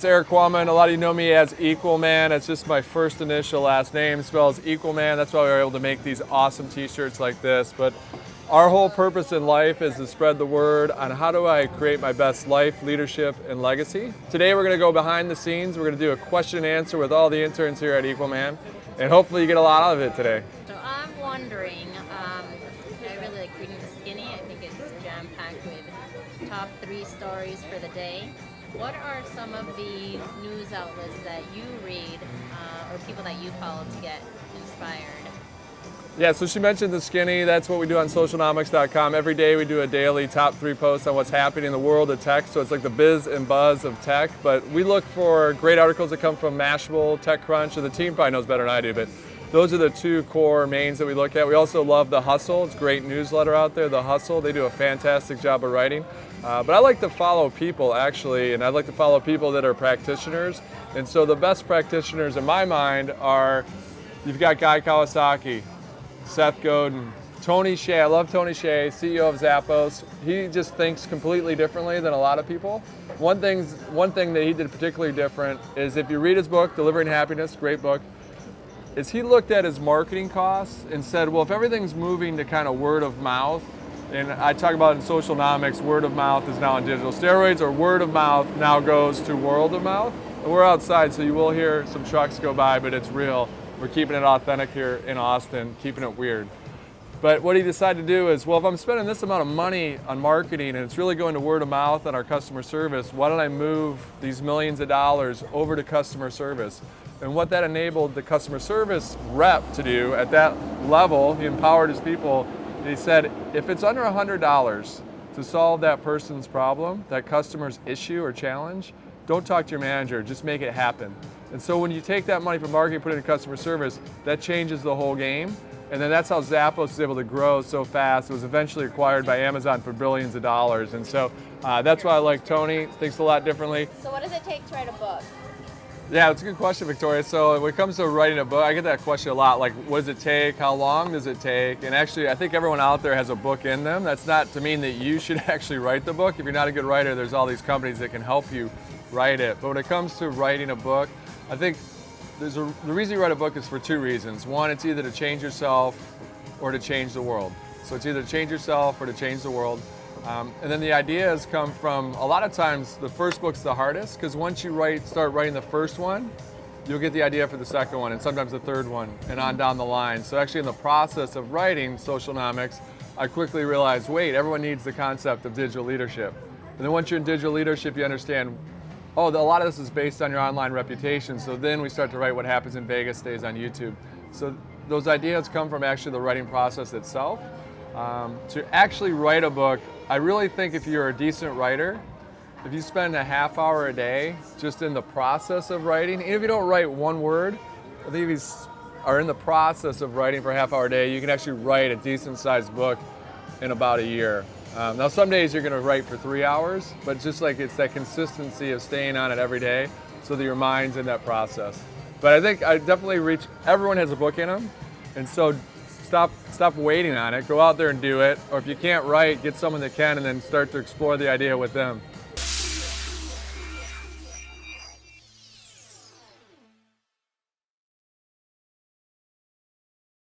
it's Erik Qualman. A lot of you know me as Equalman. It's just my first initial last name, spells Equalman. That's why we were able to make these awesome t-shirts like this. But our whole purpose in life is to spread the word on how do I create my best life, leadership, and legacy. Today we're going to go behind the scenes. We're going to do a question and answer with all the interns here at Equalman. And hopefully you get a lot out of it today. So I'm wondering, I really like reading The Skinny. I think it's jam-packed with top 3 stories for the day. What are some of the news outlets that you read or people that you follow to get inspired? Yeah, so she mentioned The Skinny. That's what we do on socialnomics.com. Every day we do a daily top 3 posts on what's happening in the world of tech. So it's like the biz and buzz of tech. But we look for great articles that come from Mashable, TechCrunch, or the team probably knows better than I do. But those are the 2 core mains that we look at. We also love The Hustle. It's a great newsletter out there, The Hustle. They do a fantastic job of writing. But I like to follow people, actually, and I like to follow people that are practitioners. And so the best practitioners in my mind are, you've got Guy Kawasaki, Seth Godin, Tony Hsieh. I love Tony Hsieh, CEO of Zappos. He just thinks completely differently than a lot of people. One thing that he did particularly different is, if you read his book, Delivering Happiness, great book, is he looked at his marketing costs and said, well, if everything's moving to kind of word of mouth, and I talk about in socialnomics, word of mouth is now on digital steroids, or word of mouth now goes to world of mouth. And we're outside, so you will hear some trucks go by, but it's real. We're keeping it authentic here in Austin, keeping it weird. But what he decided to do is, well, if I'm spending this amount of money on marketing and it's really going to word of mouth and our customer service, why don't I move these millions of dollars over to customer service? And what that enabled the customer service rep to do at that level, he empowered his people, and he said, if it's under $100 to solve that person's problem, that customer's issue or challenge, don't talk to your manager, just make it happen. And so when you take that money from marketing and put it into customer service, that changes the whole game. And then that's how Zappos was able to grow so fast. It was eventually acquired by Amazon for billions of dollars. And so that's why I like Tony, thinks a lot differently. So what does it take to write a book? Yeah, it's a good question, Victoria. So when it comes to writing a book, I get that question a lot, like what does it take, how long does it take? And actually, I think everyone out there has a book in them. That's not to mean that you should actually write the book. If you're not a good writer, there's all these companies that can help you write it. But when it comes to writing a book, I think the reason you write a book is for 2 reasons. One, it's either to change yourself or to change the world. So it's either to change yourself or to change the world. And then the ideas come from, a lot of times, the first book's the hardest, because once you start writing the first one, you'll get the idea for the second one, and sometimes the third one, and on down the line. So actually in the process of writing Socialnomics, I quickly realized, wait, everyone needs the concept of digital leadership. And then once you're in digital leadership, you understand, oh, a lot of this is based on your online reputation, so then we start to write what happens in Vegas stays on YouTube. So those ideas come from actually the writing process itself. To actually write a book, I really think if you're a decent writer, if you spend a half hour a day just in the process of writing, even if you don't write one word, I think if you are in the process of writing for a half hour a day, you can actually write a decent sized book in about a year. Now some days you're going to write for 3 hours, but just like it's that consistency of staying on it every day so that your mind's in that process. But I think I definitely everyone has a book in them, and so stop waiting on it, go out there and do it, or if you can't write, get someone that can and then start to explore the idea with them.